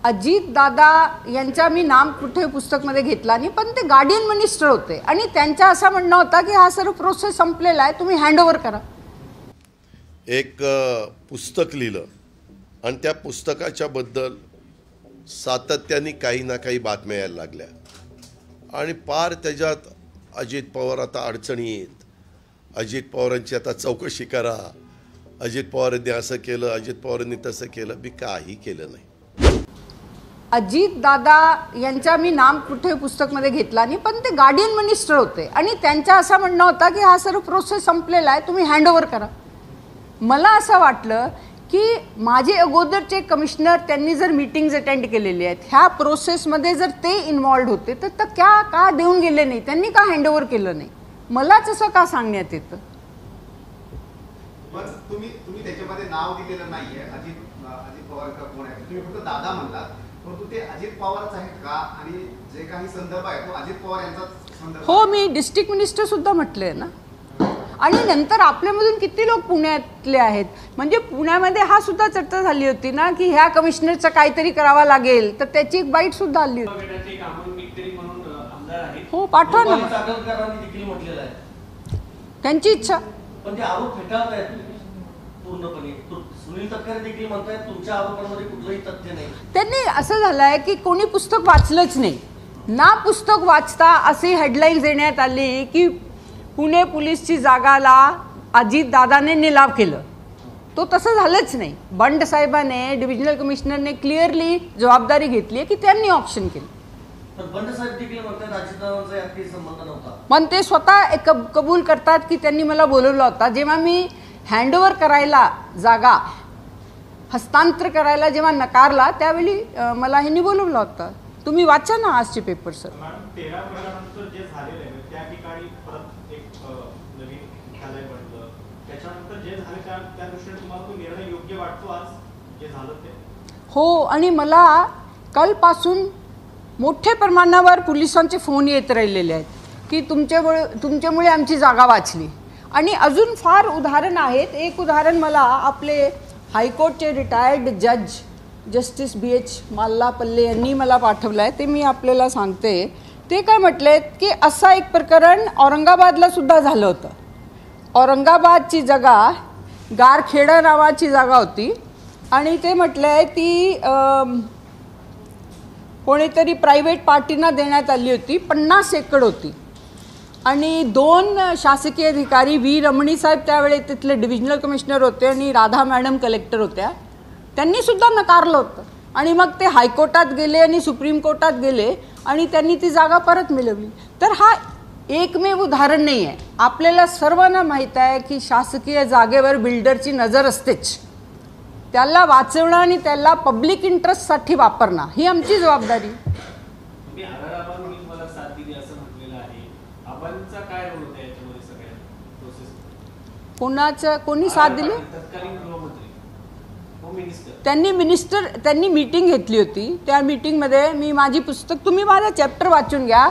अजित दादा यांचा मी नाम कुठे पुस्तकमध्ये घेतला नाही, पण ते गार्डियन मिनिस्टर होते आणि त्यांचा असं म्हणणं होता की हा सर्व प्रोसेस संपलेला आहे, तुम्ही हँडओव्हर करा. एक पुस्तक लिहिलं आणि त्या पुस्तकाच्या बद्दल सातत्याने काही ना काही बातम्या यायला लागल्या आणि पार त्याच्यात अजित पवार आता अडचणीत, अजित पवारांची आता चौकशी करा, अजित पवारांनी असं केलं, अजित पवारांनी तसं केलं. मी काही केलं नाही. अजित दादा यांचा मी नाम कुठे पुस्तकमध्ये घेतला नाही, पण ते गार्डियन मिनिस्टर होते आणि त्यांचा असं म्हणणं होता की हा सर्व प्रोसेस संपलेला आहे, तुम्ही हँडओव्हर करा. मला असं वाटलं की माझे अगोदरचे कमिशनर त्यांनी जर मीटिंग्स अटेंड केलेली आहेत, ह्या प्रोसेसमध्ये जर ते इन्वॉल्ड होते तर का देऊन गेले नाही, त्यांनी का हँडओव्हर केलं नाही, मलाच असं का सांगण्यात येतं. तुम्ही त्याच्यामध्ये नाव दिलेलं नाहीये अजित पवार का कोण आहे, तुम्ही फक्त दादा म्हणलात, परंतु ते अजित पवारच आहेत का आणि जे काही संदर्भ आहे तो अजित पवार यांचा संदर्भ. हो, मी डिस्ट्रिक्ट मिनिस्टर सुद्धा म्हटलंय ना. आणि नंतर आपल्यामधून किती लोक पुण्यातले आहेत, म्हणजे पुण्यामध्ये हा सुद्धा चर्चा झाली होती ना की ह्या कमिशनरचं काहीतरी करावं लागेल, तर त्याची एक बाईट सुद्धा आली होती. हो, पाठवा ना, त्यांची इच्छा. पण ते आरोप फेटाळत आहेत पूर्णपणे. सुनील तटकरे देखील म्हणतात तुमच्या आरोपांमध्ये कुठलंही तथ्य नाही. त्यांनी असं झालंय की कोणी पुस्तक वाचलंच नाही ना, पुस्तक वाचता अशी हेडलाईन देण्यात आली की पुणे पोलीसची जागाला अजित दादाने निलाव केलं. तो तसं झालंच नाही. बंड साहेबाने, डिव्हिजनल कमिशनरने क्लिअरली जबाबदारी घेतली आहे की त्यांनी ऑप्शन केलं. पण बंड साहेब देखील म्हणतात अजितदादांचा यात काही संबंध नव्हता. पण ते स्वतः कबूल करतात की त्यांनी मला बोलवलं होता. जेव्हा मी हँडओव्हर करायला, जागा हस्तांतर करायला जेव्हा नकारला, त्यावेळी मला ह्यांनी बोलवलं होतं. तुम्ही वाचा ना आजचे पेपर सर. 13 महिन्यानंतर जे झालेलं आहे त्या ठिकाणी परत एक नवीन मुख्यालय बनलं, त्याच्यानंतर जे झाले त्या दृष्टीने तुम्हाला तो निर्णय योग्य वाटतो आज जे झालं ते. हो, आणि मला कालपासून मोठ्या प्रमाणावर पोलिसांचे फोन येत राहिलेले आहेत की तुमच्यामुळे आमची जागा वाचली. आणि अजून फार उदाहरण आहेत. एक उदाहरण मला आपले हायकोर्टचे रिटायर्ड जज जस्टिस BH माल्लापल्ले यांनी मला पाठवलं आहे, ते मी आपल्याला सांगते. ते काय म्हटलेत की असं एक प्रकरण औरंगाबादला सुद्धा झालं होतं. औरंगाबादची जागा गारखेडा नावाची जागा होती आणि ते म्हटलं आहे ती कोणीतरी प्रायव्हेट पार्टीना देण्यात आली होती. 50 एकर होती आणि 2 शासकीय अधिकारी, V रमणी साहेब त्यावेळी तिथले डिव्हिजनल कमिशनर होते आणि राधा मॅडम कलेक्टर होत्या, त्यांनी सुद्धा नकारलं होतं. आणि मग ते हायकोर्टात गेले आणि सुप्रीम कोर्टात गेले आणि त्यांनी ती जागा परत मिळवली. तर हा एकमेव उदाहरण नाही आहे. आपल्याला सर्वांना माहीत आहे की शासकीय जागेवर बिल्डरची नजर असतेच. त्याला वाचवणं आणि त्याला पब्लिक इंटरेस्टसाठी वापरणं ही आमची जबाबदारी. कोणी साथ दिली? त्यांनी मीटिंग घेतली होती. त्या मीटिंगमध्ये मी माझी पुस्तक, तुम्ही माझा चॅप्टर वाचून घ्या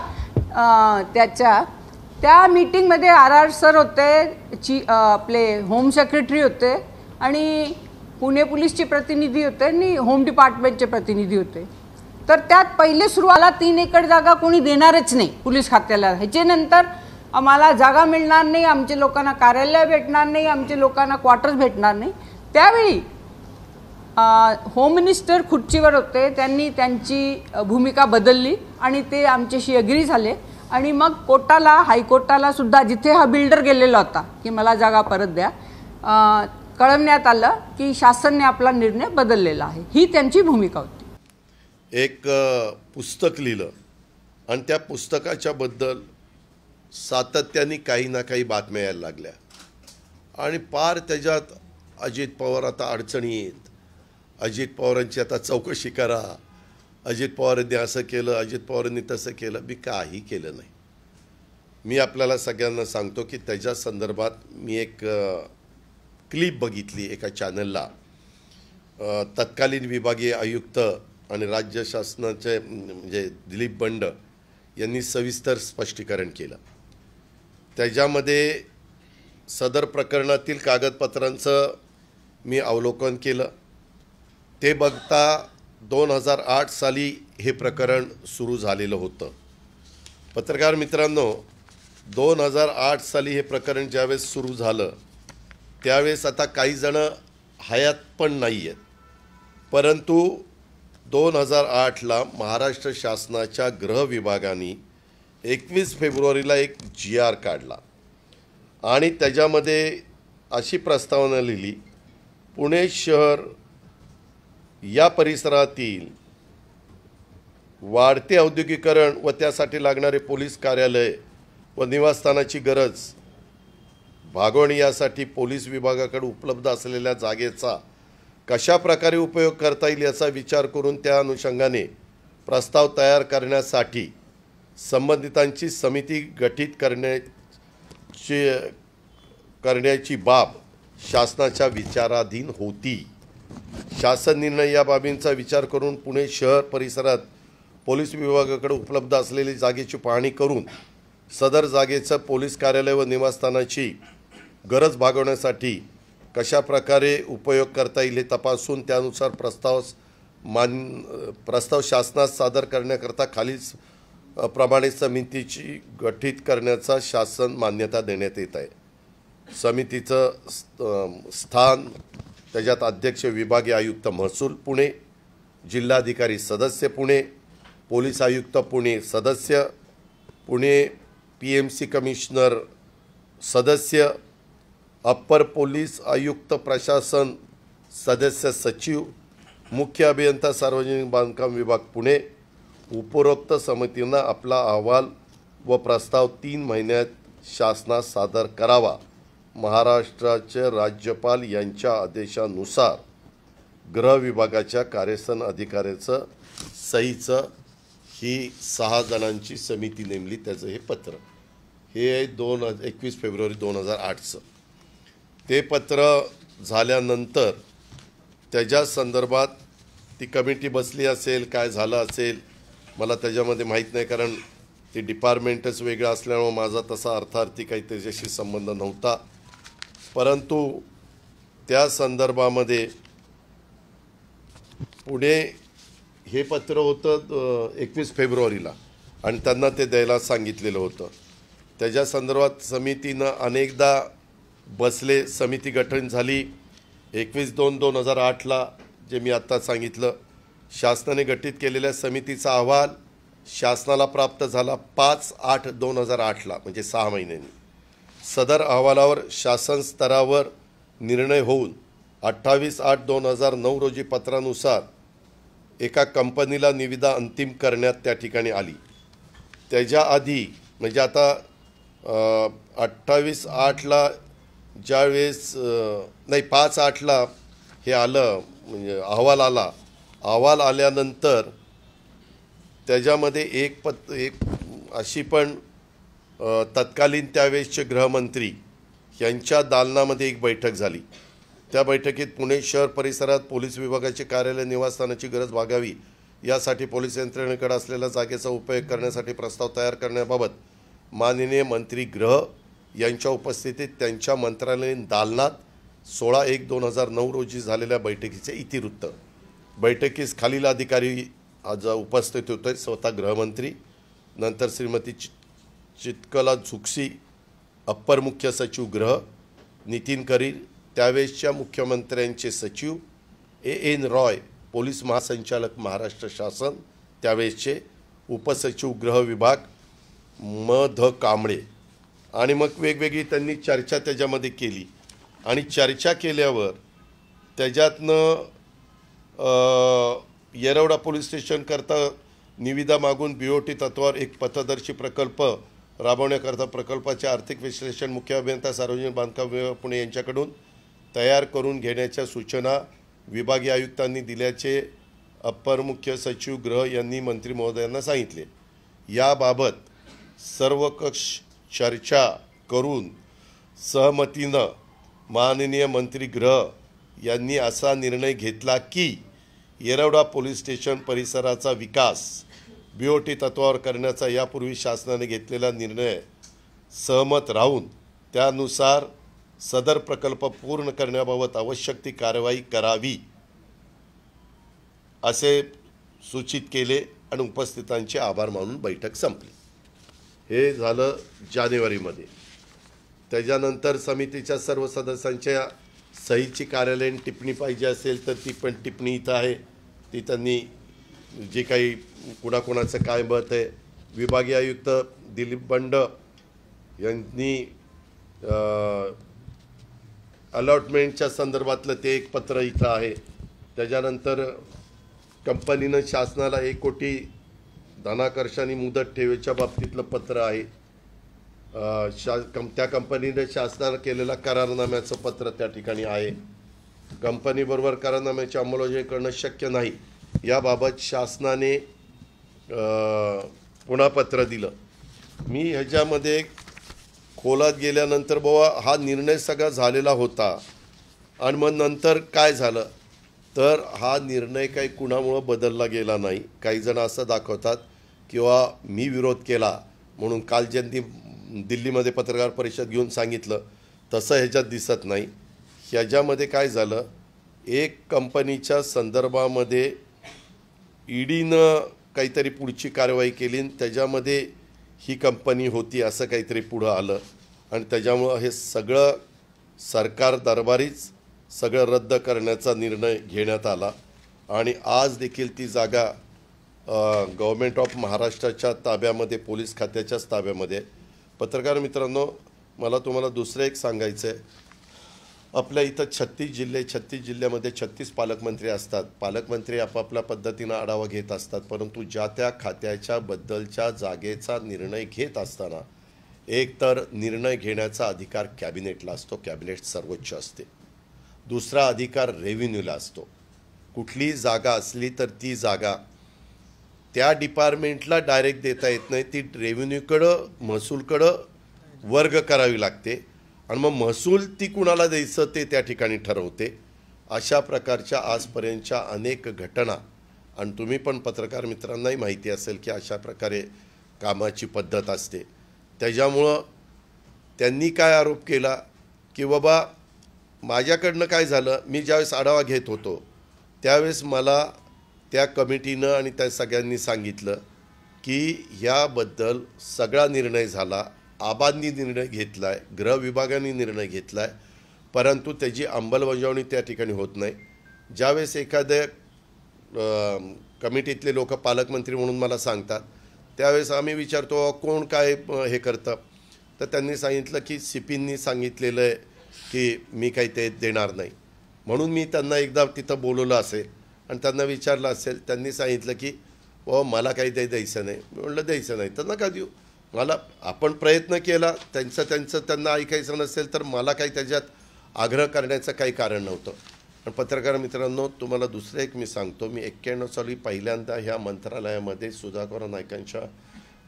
त्या मीटिंगमध्ये RR सर होते, आपले होम सेक्रेटरी होते आणि पुणे पोलीसचे प्रतिनिधी होते आणि होम डिपार्टमेंटचे प्रतिनिधी होते. तर त्यात पहिले सुरुवातीला 3 एकर जागा कोणी देणारच नाही पोलीस खात्याला. ह्याच्यानंतर आम्हाला जागा मिळणार नाही, आमच्या लोकांना कार्यालय भेटणार नाही, आमच्या लोकांना क्वार्टर्स भेटणार नाही. त्यावेळी होम मिनिस्टर खुर्चीवर होते, त्यांनी त्यांची भूमिका बदलली आणि ते आमच्याशी अग्री झाले. आणि मग कोर्टाला, हायकोर्टाला सुद्धा जिथे हा बिल्डर गेलेला होता की मला जागा परत द्या, कळवण्यात आलं की शासनाने आपला निर्णय बदललेला आहे. ही त्यांची भूमिका होती. एक पुस्तक लिहिलं आणि त्या पुस्तकाच्या बद्दल सातत्याने काही ना काही बातम्या यायला लागल्या आणि पार त्याच्यात अजित पवार आता अडचणीत, अजित पवारांची आता चौकशी करा, अजित पवारांनी असं केलं, अजित पवारांनी तसं केलं. मी काही केलं नाही. मी आपल्याला सगळ्यांना सांगतो की त्याच्या संदर्भात मी एक क्लिप बघितली एका चॅनलला. तत्कालीन विभागीय आयुक्त आणि राज्य शासनाचे म्हणजे दिलीप बंड यांनी सविस्तर स्पष्टीकरण केलं. त्याच्यामध्ये सदर प्रकरणातील कागदपत्रांचं मी अवलोकन केलं. ते बघता 2008 साली हे प्रकरण सुरू झालेलं होतं. पत्रकार मित्रांनो, 2008 साली हे प्रकरण ज्यावेळेस सुरू झालं त्यावेळेस आता काही जण हयात पण नाही आहेत, परंतु 2008ला महाराष्ट्र शासनाच्या गृह विभागाने 21 फेब्रुवारीला एक GR काढला आणि त्याच्यामध्ये अशी प्रस्तावना लिहिली, पुणे शहर या परिसरातील वाढते औद्योगिकरण व त्यासाठी लागणारे पोलीस कार्यालय व निवासस्थानाची गरज भागवणी यासाठी पोलीस विभागाकडे उपलब्ध असलेल्या जागेचा कशा प्रकारे उपयोग करता येईल याचा विचार करून त्या अनुषंगाने प्रस्ताव तयार करण्यासाठी संबंधितांची समिती गठीत करण्याची बाब शासनाच्या विचाराधीन होती. शासन निर्णय या बाबींचा विचार करून पुणे शहर परिसरात पोलीस विभागाकडे उपलब्ध असलेली जागेची पाहणी करून सदर जागेचं पोलीस कार्यालय व निवासस्थानाची गरज भागवण्यासाठी कशा प्रकारे उपयोग करता येईल हे तपासून त्यानुसार प्रस्ताव शासनास सादर करण्याकरता खालील प्रमाणे समितीची गठीत करण्याचा शासन मान्यता देण्यात येत आहे. समितीचं स्थान, त्याच्यात अध्यक्ष विभागीय आयुक्त महसूल पुणे, जिल्हाधिकारी सदस्य पुणे, पोलीस आयुक्त पुणे सदस्य पुणे, PMC कमिशनर सदस्य, अप्पर पोलीस आयुक्त प्रशासन सदस्य सचिव, मुख्य अभियंता सार्वजनिक बांधकाम विभाग पुणे. उपरोक्त समितीनं आपला अहवाल व प्रस्ताव 3 महिन्यात शासनास सादर करावा. महाराष्ट्राचे राज्यपाल यांच्या आदेशानुसार गृह विभागाच्या कार्यसन अधिकाऱ्याचं सहीचं ही 6 जणांची समिती नेमली. त्याचं हे पत्र हे 21 फेब्रुवारी 2008चं. ते पत्र झाल्यानंतर त्याच्या संदर्भात ती कमिटी बसली असेल, काय झालं असेल मला त्याच्यामध्ये माहीत नाही, कारण ते डिपार्टमेंटच वेगळं असल्यामुळे माझा तसा अर्थार्थी काही त्याच्याशी संबंध नव्हता. परंतु त्या संदर्भामध्ये पुढे हे पत्र होतं 21 फेब्रुवारीला आणि त्यांना ते द्यायला सांगितलेलं होतं. त्याच्या संदर्भात समितीनं अनेकदा बसले, समिती गठन झाली. 21/2/2008ला जे मी आत्ता सांगितलं, शासनाने गठीत केलेल्या समितीचा अहवाल शासनाला प्राप्त झाला 5/8/2008ला, म्हणजे 6 महिन्यांनी. सदर अहवालावर शासन स्तरावर निर्णय होऊन 28/8/2009 रोजी पत्रानुसार एका कंपनीला निविदा अंतिम करण्यात त्या ठिकाणी आली. त्याच्या आधी म्हणजे आता 28/8ला ज्यावेळेस नाही 5/8ला हे आलं, म्हणजे अहवाल आला. अहवाल आल्यानंतर त्याच्यामध्ये एक अशी पण तत्कालीन त्यावेळेसचे गृहमंत्री यांच्या दालनामध्ये एक बैठक झाली. त्या बैठकीत पुणे शहर परिसरात पोलीस विभागाचे कार्यालय निवासस्थानाची गरज भागावी यासाठी पोलीस यंत्रणेकडे असलेल्या जागेचा उपयोग करण्यासाठी प्रस्ताव तयार करण्याबाबत माननीय मंत्री गृह यांच्या उपस्थितीत त्यांच्या मंत्रालयीन दालनात 16/1/2009 रोजी झालेल्या बैठकीचे इतिवृत्त. बैठकीस खालील अधिकारी आज उपस्थित होते. स्वतः गृहमंत्री, नंतर श्रीमती चितकला झुकसी, अप्पर मुख्य सचिव गृह, नितीन करीर, त्यावेळेसच्या मुख्यमंत्र्यांचे सचिव, AN रॉय, पोलीस महासंचालक महाराष्ट्र शासन त्यावेळेसचे, उपसचिव गृह विभाग ध कांबळे. आणि मग वेगवेगळी त्यांनी चर्चा त्याच्यामध्ये केली आणि चर्चा केल्यावर त्याच्यातनं येरवडा पोलीस स्टेशनकरता निविदा मागून BOT तत्वावर एक पथदर्शी प्रकल्प राबवण्याकरता प्रकल्पाचे आर्थिक विश्लेषण मुख्य अभियंता सार्वजनिक बांधकाम विभाग पुणे यांच्याकडून तयार करून घेण्याच्या सूचना विभागीय आयुक्तांनी दिल्याचे अप्पर मुख्य सचिव गृह यांनी मंत्री महोदयांना सांगितले. याबाबत सर्वकष चर्चा करून सहमतीनं माननीय मंत्री गृह यांनी असा निर्णय घेतला की येरवडा पोलीस स्टेशन परिसराचा विकास BOT तत्वावर करण्याचा यापूर्वी शासनाने घेतलेला निर्णय सहमत राहून त्यानुसार सदर प्रकल्प पूर्ण करण्याबाबत आवश्यक ती कारवाई करावी असे सूचित केले आणि उपस्थितांचे आभार मानून बैठक संपली. हे झालं जानेवारीमध्ये. त्याच्यानंतर समितीच्या सर्व सदस्यांच्या सहीची कार्यालयीन टिप्पणी पाहिजे असेल तर ती पण टिप्पणी इथं आहे. ती त्यांनी जे काही कुणाकुणाचं काय मत आहे, विभागीय आयुक्त दिलीप बंड यांनी अलॉटमेंटच्या संदर्भातलं ते एक पत्र इथं आहे. त्याच्यानंतर कंपनीनं शासनाला 1 कोटी धनाकर्षाने मुदत ठेवीच्या बाबतीतलं पत्र आहे. त्या कंपनीने शासनाला केलेल्या करारनाम्याचं पत्र त्या ठिकाणी आहे. कंपनीबरोबर करारनाम्याची अंमलबजावणी करणं शक्य नाही याबाबत शासनाने पुन्हा पत्र दिलं. मी ह्याच्यामध्ये खोलात गेल्यानंतर बाबा हा निर्णय सगळा झालेला होता आणि मग नंतर काय झालं तर हा निर्णय काही कुणामुळं बदलला गेला नाही. काही जण असं दाखवतात किंवा मी विरोध केला म्हणून काल ज्यांनी दिल्लीमध्ये पत्रकार परिषद घेऊन सांगितलं तसं ह्याच्यात दिसत नाही. ह्याच्यामध्ये काय झालं, एक कंपनीच्या संदर्भामध्ये ईडीनं काहीतरी पुढची कारवाई केली आणि त्याच्यामध्ये ही कंपनी होती असं काहीतरी पुढं आलं आणि त्याच्यामुळं हे सगळं सरकार दरबारीच सगळं रद्द करण्याचा निर्णय घेण्यात आला. आणि आज देखील ती जागा गव्हर्मेंट ऑफ महाराष्ट्राच्या ताब्यामध्ये, पोलीस खात्याच्याच ताब्यामध्ये. पत्रकार मित्रांनो, मला तुम्हाला दुसरं एक सांगायचं आहे. आपल्या इथं 36 जिल्हे, 36 जिल्ह्यामध्ये 36 पालकमंत्री असतात. पालकमंत्री आपापल्या पद्धतीनं आढावा घेत असतात, परंतु ज्या त्या खात्याच्या बद्दलच्या जागेचा निर्णय घेत असताना एक तर निर्णय घेण्याचा अधिकार कॅबिनेटला असतो, कॅबिनेट सर्वोच्च असते. दुसरा अधिकार रेव्हेन्यूला असतो. कुठलीही जागा असली तर ती जागा त्या डिपार्टमेंटला डायरेक्ट देता येत नाही, ती रेव्हेन्यूकडं, महसूलकडं वर्ग करावी लागते आणि मग महसूल ती कुणाला द्यायचं ते त्या ठिकाणी ठरवते. अशा प्रकारच्या आजपर्यंतच्या अनेक घटना आणि तुम्ही पण पत्रकार मित्रांनाही माहिती असेल की अशा प्रकारे कामाची पद्धत असते. त्याच्यामुळं त्यांनी काय आरोप केला की बाबा माझ्याकडनं काय झालं, मी ज्यावेळेस आढावा घेत होतो त्यावेळेस मला त्या कमिटीनं आणि त्या सगळ्यांनी सांगितलं की ह्याबद्दल सगळा निर्णय झाला, आबांनी निर्णय घेतला आहे, गृह विभागाने निर्णय घेतला आहे, परंतु त्याची अंमलबजावणी त्या ठिकाणी होत नाही. ज्यावेळेस एखाद्या कमिटीतले लोक पालकमंत्री म्हणून मला सांगतात त्यावेळेस आम्ही विचारतो कोण काय हे करतं, तर त्यांनी सांगितलं की CPंनी सांगितलेलं आहे की मी काही ते देणार नाही. म्हणून मी त्यांना एकदा तिथं बोलवलं असेल आणि त्यांना विचारलं असेल, त्यांनी सांगितलं की मला काही द्यायचं नाही. मी म्हटलं द्यायचं नाही तर नका देऊ. मला आपण प्रयत्न केला, त्यांचं त्यांना ऐकायचं नसेल तर मला काही त्याच्यात आग्रह करण्याचं काही कारण नव्हतं. पण पत्रकार मित्रांनो, तुम्हाला दुसरं एक मी सांगतो, मी 91 साली पहिल्यांदा ह्या मंत्रालयामध्ये सुधाकर नाईकांच्या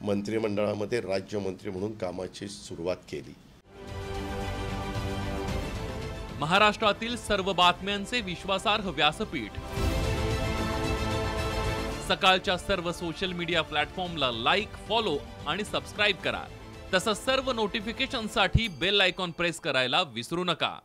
मंत्रिमंडळामध्ये राज्यमंत्री म्हणून कामाची सुरुवात केली. महाराष्ट्रातील सर्व बातम्यांचे विश्वासार्ह व्यासपीठ, सकाळच्या सर्व सोशल मीडिया प्लॅटफॉर्मला लाईक, फॉलो आणि सबस्क्राईब करा. तसंच सर्व नोटिफिकेशनसाठी बेल आयकॉन प्रेस करायला विसरू नका.